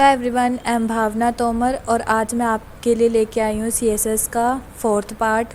Hello everyone, I am भावना तोमर और आज मैं आपके लिए लेके आई हूँ सीएसएस का 4th पार्ट,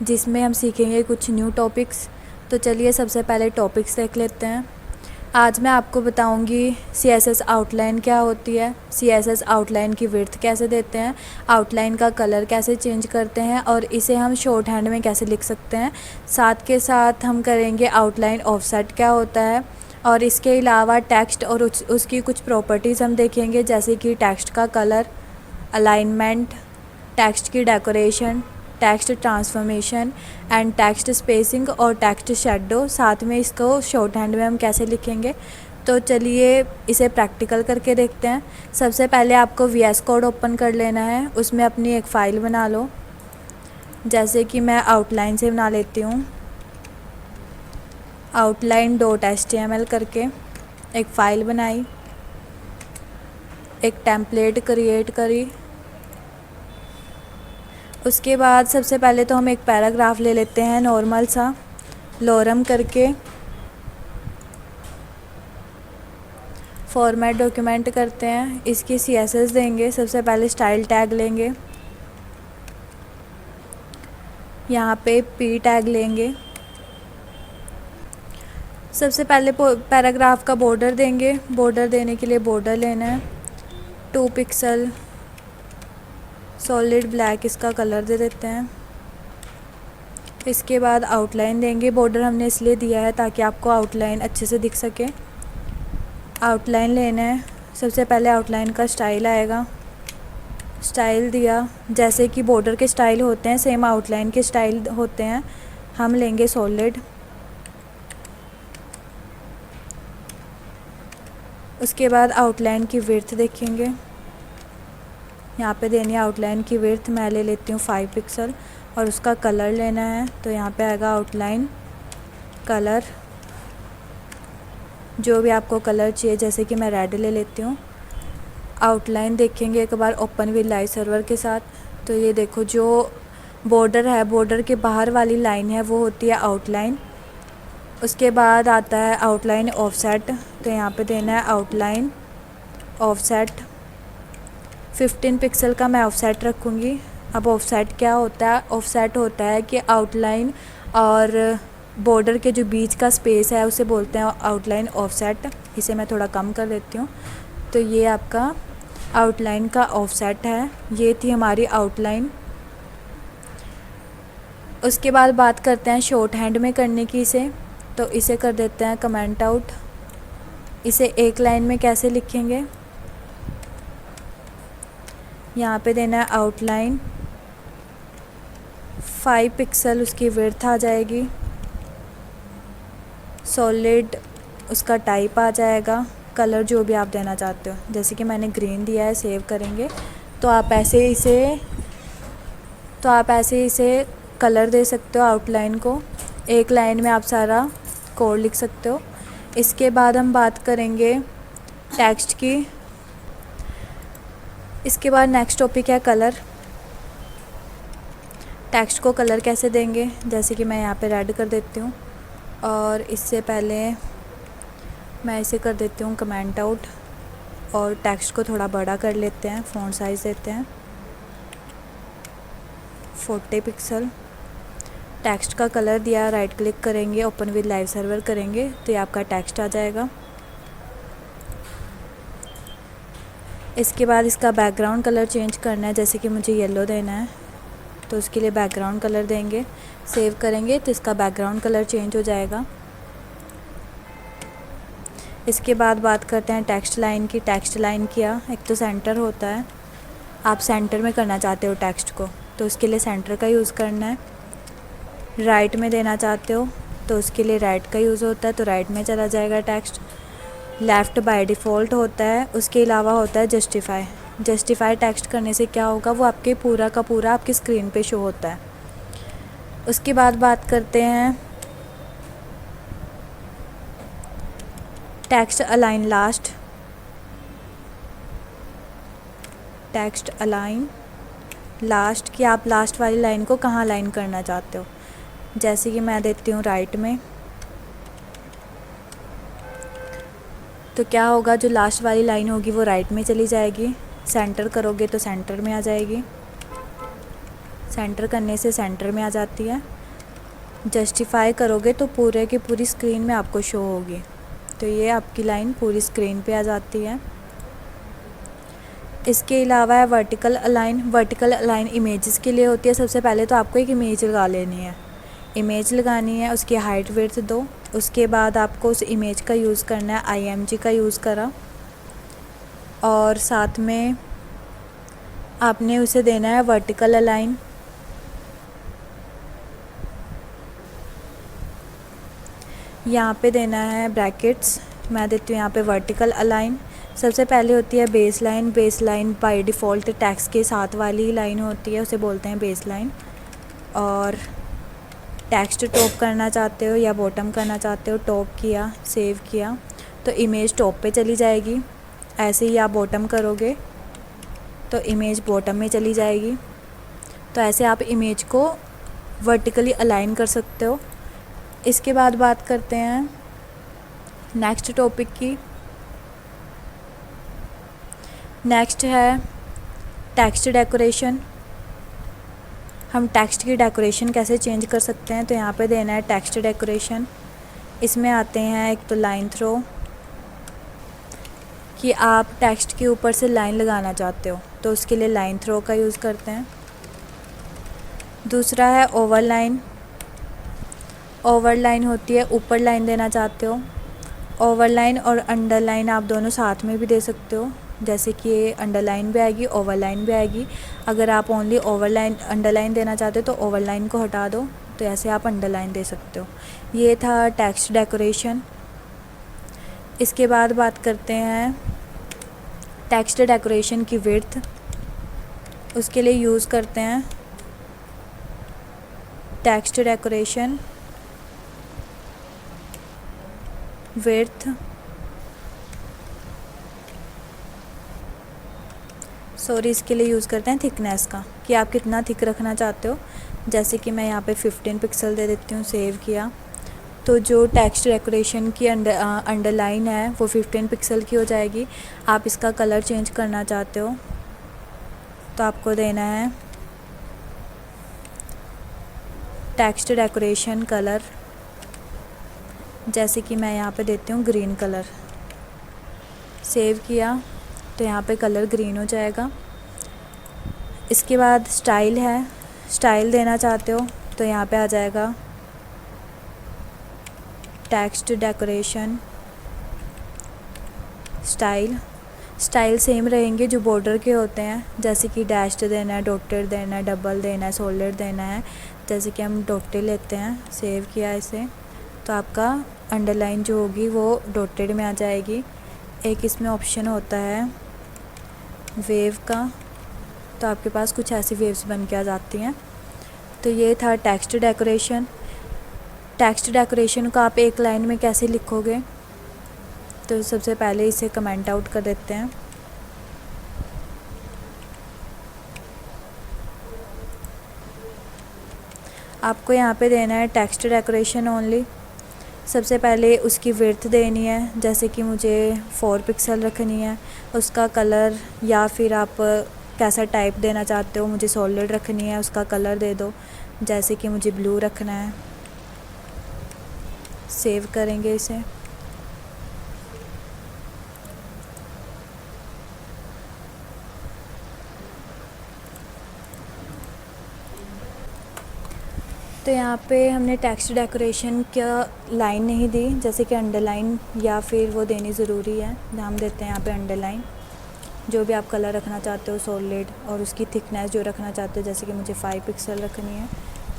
जिसमें हम सीखेंगे कुछ न्यू टॉपिक्स। तो चलिए सबसे पहले टॉपिक्स देख लेते हैं। आज मैं आपको बताऊंगी सीएसएस आउटलाइन क्या होती है, सीएसएस आउटलाइन की विड्थ कैसे देते हैं, आउटलाइन का कलर कैसे चेंज करते हैं और इसे हम शॉर्ट हैंड में कैसे लिख सकते हैं। साथ के साथ हम करेंगे आउटलाइन ऑफसेट क्या होता है और इसके अलावा टेक्स्ट और उसकी कुछ प्रॉपर्टीज़ हम देखेंगे, जैसे कि टेक्स्ट का कलर, अलाइनमेंट, टेक्स्ट की decoration, text transformation and text spacing और टेक्स्ट शेडो। साथ में इसको शॉर्ट हैंड में हम कैसे लिखेंगे। तो चलिए इसे प्रैक्टिकल करके देखते हैं। सबसे पहले आपको वीएस कोड ओपन कर लेना है, उसमें अपनी एक फ़ाइल बना लो। जैसे कि मैं आउटलाइन से बना लेती हूँ, outline.html करके एक फ़ाइल बनाई, एक टेम्पलेट क्रिएट करी। उसके बाद सबसे पहले तो हम एक पैराग्राफ ले लेते हैं नॉर्मल सा, लॉरम करके फॉर्मेट डॉक्यूमेंट करते हैं। इसकी सीएसएस देंगे। सबसे पहले स्टाइल टैग लेंगे, यहाँ पे पी टैग लेंगे। सबसे पहले पैराग्राफ का बॉर्डर देंगे। बॉर्डर देने के लिए बॉर्डर लेना है 2 पिक्सल, सॉलिड ब्लैक इसका कलर दे देते हैं। इसके बाद आउटलाइन देंगे। बॉर्डर हमने इसलिए दिया है ताकि आपको आउटलाइन अच्छे से दिख सके। आउटलाइन लेना है। सबसे पहले आउटलाइन का स्टाइल आएगा, स्टाइल दिया। जैसे कि बॉर्डर के स्टाइल होते हैं सेम आउटलाइन के स्टाइल होते हैं। हम लेंगे सॉलिड। उसके बाद आउटलाइन की विड्थ देखेंगे, यहाँ पे देनी है आउटलाइन की विड्थ। मैं ले लेती हूँ 5 पिक्सल और उसका कलर लेना है। तो यहाँ पे आएगा आउटलाइन कलर, जो भी आपको कलर चाहिए, जैसे कि मैं रेड ले लेती हूँ। आउटलाइन देखेंगे एक बार ओपन विद लाइव सर्वर के साथ। तो ये देखो, जो बॉर्डर है, बॉर्डर के बाहर वाली लाइन है वो होती है आउटलाइन। उसके बाद आता है आउटलाइन ऑफसेट। तो यहाँ पे देना है आउटलाइन ऑफसेट 15 पिक्सल का मैं ऑफसेट रखूँगी। अब ऑफसेट क्या होता है? ऑफसेट होता है कि आउटलाइन और बॉर्डर के जो बीच का स्पेस है उसे बोलते हैं आउटलाइन ऑफसेट। इसे मैं थोड़ा कम कर देती हूँ। तो ये आपका आउटलाइन का ऑफसेट है। ये थी हमारी आउटलाइन। उसके बाद बात करते हैं शॉर्ट हैंड में करने की इसे। तो इसे कर देते हैं कमेंट आउट। इसे एक लाइन में कैसे लिखेंगे? यहाँ पे देना है आउटलाइन 5 पिक्सल, उसकी विड्थ आ जाएगी। सॉलिड उसका टाइप आ जाएगा, कलर जो भी आप देना चाहते हो। जैसे कि मैंने ग्रीन दिया है, सेव करेंगे तो आप ऐसे इसे कलर दे सकते हो आउटलाइन को। एक लाइन में आप सारा कोड लिख सकते हो। इसके बाद हम बात करेंगे टेक्स्ट की। इसके बाद नेक्स्ट टॉपिक है कलर। टेक्स्ट को कलर कैसे देंगे? जैसे कि मैं यहाँ पे रेड कर देती हूँ और इससे पहले मैं इसे कर देती हूँ कमेंट आउट और टेक्स्ट को थोड़ा बड़ा कर लेते हैं। फ़ॉन्ट साइज़ देते हैं 40 पिक्सल। टेक्स्ट का कलर दिया, राइट क्लिक करेंगे, ओपन विद लाइव सर्वर करेंगे तो ये आपका टेक्स्ट आ जाएगा। इसके बाद इसका बैकग्राउंड कलर चेंज करना है। जैसे कि मुझे येलो देना है तो उसके लिए बैकग्राउंड कलर देंगे, सेव करेंगे तो इसका बैकग्राउंड कलर चेंज हो जाएगा। इसके बाद बात करते हैं टेक्स्ट लाइन की। टेक्स्ट लाइन किया, एक तो सेंटर होता है, आप सेंटर में करना चाहते हो टेक्स्ट को तो उसके लिए सेंटर का यूज़ करना है। राइट में देना चाहते हो तो उसके लिए राइट का यूज़ होता है, तो राइट में चला जाएगा टेक्स्ट। लेफ़्ट बाय डिफ़ॉल्ट होता है। उसके अलावा होता है जस्टिफाई। जस्टिफाई टेक्स्ट करने से क्या होगा, वो आपके पूरा का पूरा आपकी स्क्रीन पे शो होता है। उसके बाद बात करते हैं text align last. Text align last कि आप लास्ट वाली लाइन को कहाँ अलाइन करना चाहते हो। जैसे कि मैं देती हूँ राइट में। तो क्या होगा, जो लास्ट वाली लाइन होगी वो राइट में चली जाएगी, सेंटर करोगे तो सेंटर में आ जाएगी, सेंटर करने से सेंटर में आ जाती है, जस्टिफाई करोगे तो पूरे की पूरी स्क्रीन में आपको शो होगी। तो ये आपकी लाइन पूरी स्क्रीन पे आ जाती है। इसके अलावा है vertical align. Vertical align images के लिए होती है। सबसे पहले तो आपको एक इमेज लगा लेनी है, इमेज लगानी है, उसकी हाइट विड्थ दो। उसके बाद आपको उस इमेज का यूज़ करना है, IMG का यूज़ करा, और साथ में आपने उसे देना है वर्टिकल अलाइन। यहाँ पे देना है ब्रैकेट्स, मैं देती हूँ यहाँ पे वर्टिकल अलाइन। सबसे पहले होती है base line. Base line by default text के साथ वाली लाइन होती है, उसे बोलते हैं बेस लाइन। और टेक्स्ट टॉप करना चाहते हो या बॉटम करना चाहते हो, टॉप किया, सेव किया तो इमेज टॉप पे चली जाएगी। ऐसे ही आप बॉटम करोगे तो इमेज बॉटम में चली जाएगी। तो ऐसे आप इमेज को वर्टिकली अलाइन कर सकते हो। इसके बाद बात करते हैं नेक्स्ट टॉपिक की। नेक्स्ट है टेक्स्ट डेकोरेशन। हम टेक्स्ट की डेकोरेशन कैसे चेंज कर सकते हैं, तो यहाँ पे देना है टेक्स्ट डेकोरेशन। इसमें आते हैं एक तो लाइन थ्रो, कि आप टेक्स्ट के ऊपर से लाइन लगाना चाहते हो तो उसके लिए लाइन थ्रो का यूज़ करते हैं। दूसरा है ओवरलाइन। ओवरलाइन होती है ऊपर लाइन देना चाहते हो। ओवरलाइन और अंडरलाइन आप दोनों साथ में भी दे सकते हो, जैसे कि ये अंडरलाइन भी आएगी, ओवरलाइन भी आएगी। अगर आप ओनली ओवरलाइन अंडरलाइन देना चाहते हो तो ओवरलाइन को हटा दो, तो ऐसे आप अंडरलाइन दे सकते हो। ये था टेक्स्ट डेकोरेशन। इसके बाद बात करते हैं टेक्स्ट डेकोरेशन की विड्थ। उसके लिए यूज़ करते हैं टेक्स्ट डेकोरेशन विड्थ, इसके लिए यूज़ करते हैं थिकनेस का, कि आप कितना थिक रखना चाहते हो। जैसे कि मैं यहाँ पे 15 पिक्सल दे देती हूँ, सेव किया तो जो टेक्स्ट डेकोरेशन की अंडरलाइन है वो 15 पिक्सल की हो जाएगी। आप इसका कलर चेंज करना चाहते हो तो आपको देना है टेक्स्ट डेकोरेशन कलर, जैसे कि मैं यहाँ पे देती हूँ ग्रीन कलर। सेव किया तो यहाँ पे कलर ग्रीन हो जाएगा। इसके बाद स्टाइल है। स्टाइल देना चाहते हो तो यहाँ पे आ जाएगा text decoration style. Style same रहेंगे जो बॉर्डर के होते हैं, जैसे कि डैश्ड देना है, डॉटेड देना है, डबल देना है, सोल्डेड देना है। जैसे कि हम डॉटेड लेते हैं, सेव किया इसे तो आपका अंडरलाइन जो होगी वो डॉटेड में आ जाएगी। एक इसमें ऑप्शन होता है वेव का, तो आपके पास कुछ ऐसी वेव्स बन के आ जाती हैं। तो ये था टेक्स्ट डेकोरेशन। टेक्स्ट डेकोरेशन को आप एक लाइन में कैसे लिखोगे, तो सबसे पहले इसे कमेंट आउट कर देते हैं। आपको यहाँ पे देना है टेक्स्ट डेकोरेशन ओनली। सबसे पहले उसकी विड्थ देनी है, जैसे कि मुझे 4 पिक्सल रखनी है। उसका कलर या फिर आप कैसा टाइप देना चाहते हो, मुझे सॉलिड रखनी है, उसका कलर दे दो, जैसे कि मुझे ब्लू रखना है। सेव करेंगे इसे। तो यहाँ पे हमने टेक्स्ट डेकोरेशन का लाइन नहीं दी, जैसे कि अंडरलाइन या फिर वो देनी ज़रूरी है। हम देते हैं यहाँ पे अंडरलाइन। जो भी आप कलर रखना चाहते हो सॉलिड, और उसकी थिकनेस जो रखना चाहते हो, जैसे कि मुझे 5 पिक्सल रखनी है।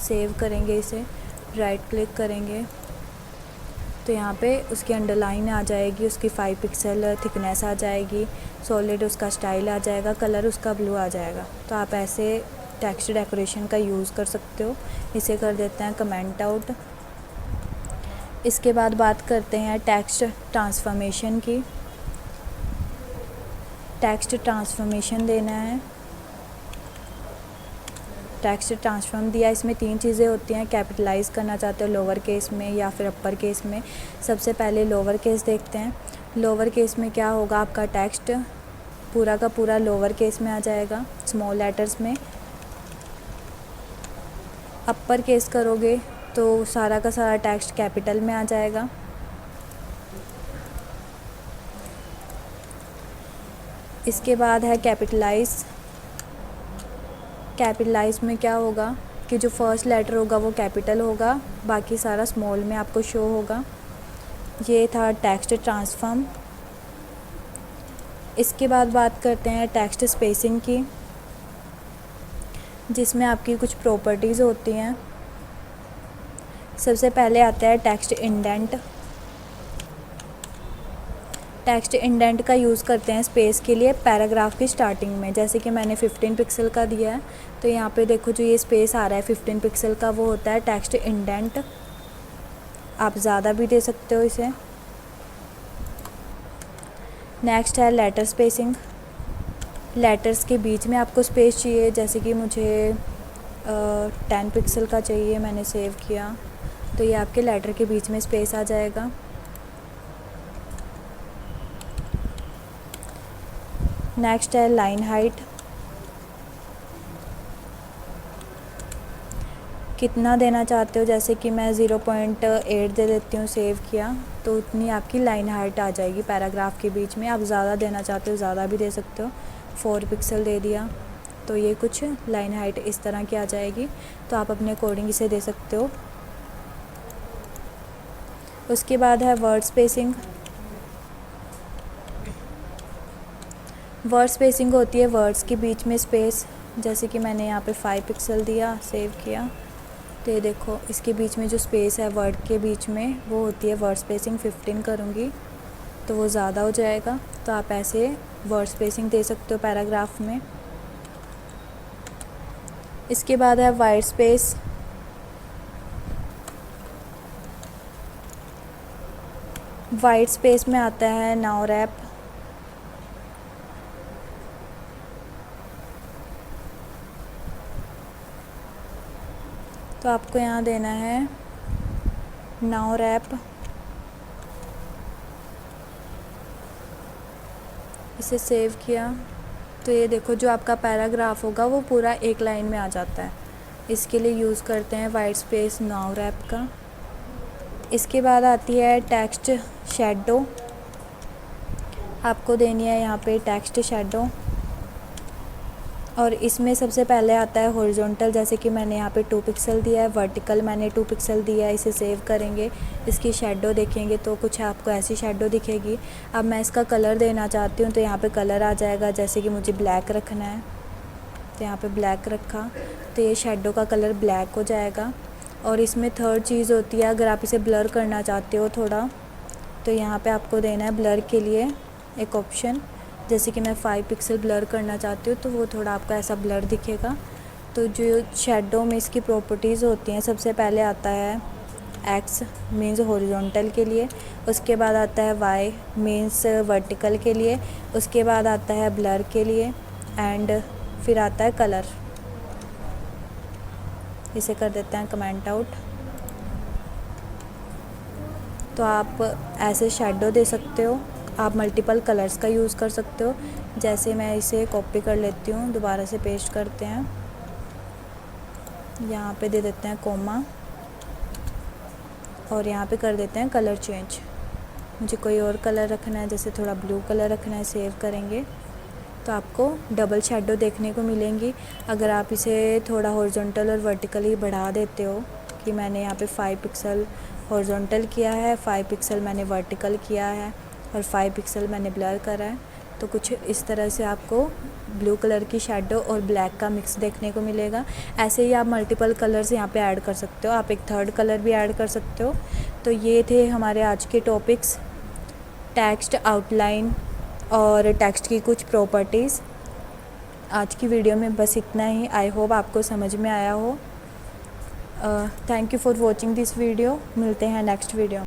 सेव करेंगे इसे, राइट क्लिक करेंगे तो यहाँ पे उसकी अंडरलाइन आ जाएगी, उसकी 5 पिक्सल थिकनेस आ जाएगी, सॉलिड उसका स्टाइल आ जाएगा, कलर उसका ब्लू आ जाएगा। तो आप ऐसे टेक्स्ट डेकोरेशन का यूज़ कर सकते हो। इसे कर देते हैं कमेंट आउट। इसके बाद बात करते हैं टेक्स्ट ट्रांसफॉर्मेशन की। टेक्स्ट ट्रांसफॉर्मेशन देना है। टेक्स्ट ट्रांसफॉर्म दिया, इसमें 3 चीज़ें होती हैं। कैपिटलाइज़ करना चाहते हो लोअर केस में या फिर अपर केस में। सबसे पहले लोअर केस देखते हैं। लोअर केस में क्या होगा, आपका टेक्स्ट पूरा का पूरा लोअर केस में आ जाएगा, स्मॉल लेटर्स में। अपर केस करोगे तो सारा का सारा टेक्स्ट कैपिटल में आ जाएगा। इसके बाद है कैपिटलाइज। कैपिटलाइज में क्या होगा कि जो फर्स्ट लेटर होगा वो कैपिटल होगा, बाकी सारा स्मॉल में आपको शो होगा। ये था टेक्स्ट ट्रांसफॉर्म। इसके बाद बात करते हैं टेक्स्ट स्पेसिंग की, जिसमें आपकी कुछ प्रॉपर्टीज़ होती हैं। सबसे पहले आता है टेक्स्ट इंडेंट। टेक्स्ट इंडेंट का यूज़ करते हैं स्पेस के लिए पैराग्राफ की स्टार्टिंग में। जैसे कि मैंने 15 पिक्सल का दिया है, तो यहाँ पे देखो जो ये स्पेस आ रहा है 15 पिक्सल का, वो होता है टेक्स्ट इंडेंट। आप ज़्यादा भी दे सकते हो इसे। नेक्स्ट है लेटर स्पेसिंग। लेटर्स के बीच में आपको स्पेस चाहिए, जैसे कि मुझे 10 पिक्सल का चाहिए, मैंने सेव किया, तो ये आपके लेटर के बीच में स्पेस आ जाएगा। नेक्स्ट है लाइन हाइट। कितना देना चाहते हो, जैसे कि मैं 0.8 दे देती हूँ, सेव किया, तो उतनी आपकी लाइन हाइट आ जाएगी पैराग्राफ के बीच में। आप ज़्यादा देना चाहते हो ज़्यादा भी दे सकते हो, 4 पिक्सल दे दिया, तो ये कुछ लाइन हाइट इस तरह की आ जाएगी। तो आप अपने अकॉर्डिंग इसे दे सकते हो। उसके बाद है वर्ड स्पेसिंग। वर्ड स्पेसिंग होती है वर्ड्स के बीच में स्पेस। जैसे कि मैंने यहाँ पे 5 पिक्सल दिया, सेव किया, तो ये देखो इसके बीच में जो स्पेस है वर्ड के बीच में, वो होती है वर्ड स्पेसिंग। 15 करूँगी तो वो ज़्यादा हो जाएगा, तो आप ऐसे वर्ड स्पेसिंग दे सकते हो पैराग्राफ में। इसके बाद है वाइट स्पेस। वाइट स्पेस में आता है नाउ रैप। तो आपको यहाँ देना है नाउ रैप। इसे सेव किया, तो ये देखो जो आपका पैराग्राफ होगा वो पूरा एक लाइन में आ जाता है। इसके लिए यूज़ करते हैं वाइट स्पेस नाउ रैप का। इसके बाद आती है टेक्स्ट शैडो। आपको देनी है यहाँ पे टेक्स्ट शैडो, और इसमें सबसे पहले आता है हॉरिजॉन्टल। जैसे कि मैंने यहाँ पे 2 पिक्सल दिया है, वर्टिकल मैंने 2 पिक्सल दिया है। इसे सेव करेंगे, इसकी शैडो देखेंगे तो कुछ आपको ऐसी शैडो दिखेगी। अब मैं इसका कलर देना चाहती हूँ, तो यहाँ पे कलर आ जाएगा। जैसे कि मुझे ब्लैक रखना है, तो यहाँ पे ब्लैक रखा, तो ये शैडो का कलर ब्लैक हो जाएगा। और इसमें थर्ड चीज़ होती है, अगर आप इसे ब्लर करना चाहते हो थोड़ा, तो यहाँ पर आपको देना है ब्लर के लिए एक ऑप्शन। जैसे कि मैं 5 पिक्सल ब्लर करना चाहती हूँ, तो वो थोड़ा आपका ऐसा ब्लर दिखेगा। तो जो शैडो में इसकी प्रॉपर्टीज़ होती हैं, सबसे पहले आता है एक्स मीन्स हॉरिजॉन्टल के लिए, उसके बाद आता है वाई मीन्स वर्टिकल के लिए, उसके बाद आता है ब्लर के लिए, एंड फिर आता है कलर। इसे कर देते हैं कमेंट आउट। तो आप ऐसे शैडो दे सकते हो। आप मल्टीपल कलर्स का यूज़ कर सकते हो। जैसे मैं इसे कॉपी कर लेती हूँ, दोबारा से पेस्ट करते हैं, यहाँ पे दे देते हैं कोमा, और यहाँ पे कर देते हैं कलर चेंज। मुझे कोई और कलर रखना है, जैसे थोड़ा ब्लू कलर रखना है, सेव करेंगे तो आपको डबल शैडो देखने को मिलेंगी। अगर आप इसे थोड़ा हॉरिजॉन्टल और वर्टिकली बढ़ा देते हो, कि मैंने यहाँ पे 5 पिक्सल हॉरिजॉन्टल किया है, 5 पिक्सल मैंने वर्टिकल किया है, और 5 पिक्सल मैंने ब्लर करा है, तो कुछ इस तरह से आपको ब्लू कलर की शैडो और ब्लैक का मिक्स देखने को मिलेगा। ऐसे ही आप मल्टीपल कलर्स यहाँ पे ऐड कर सकते हो। आप एक थर्ड कलर भी ऐड कर सकते हो। तो ये थे हमारे आज के टॉपिक्स, टेक्स्ट आउटलाइन और टेक्स्ट की कुछ प्रॉपर्टीज़। आज की वीडियो में बस इतना ही। आई होप आपको समझ में आया हो। Thank you for watching this video. मिलते हैं नेक्स्ट वीडियो।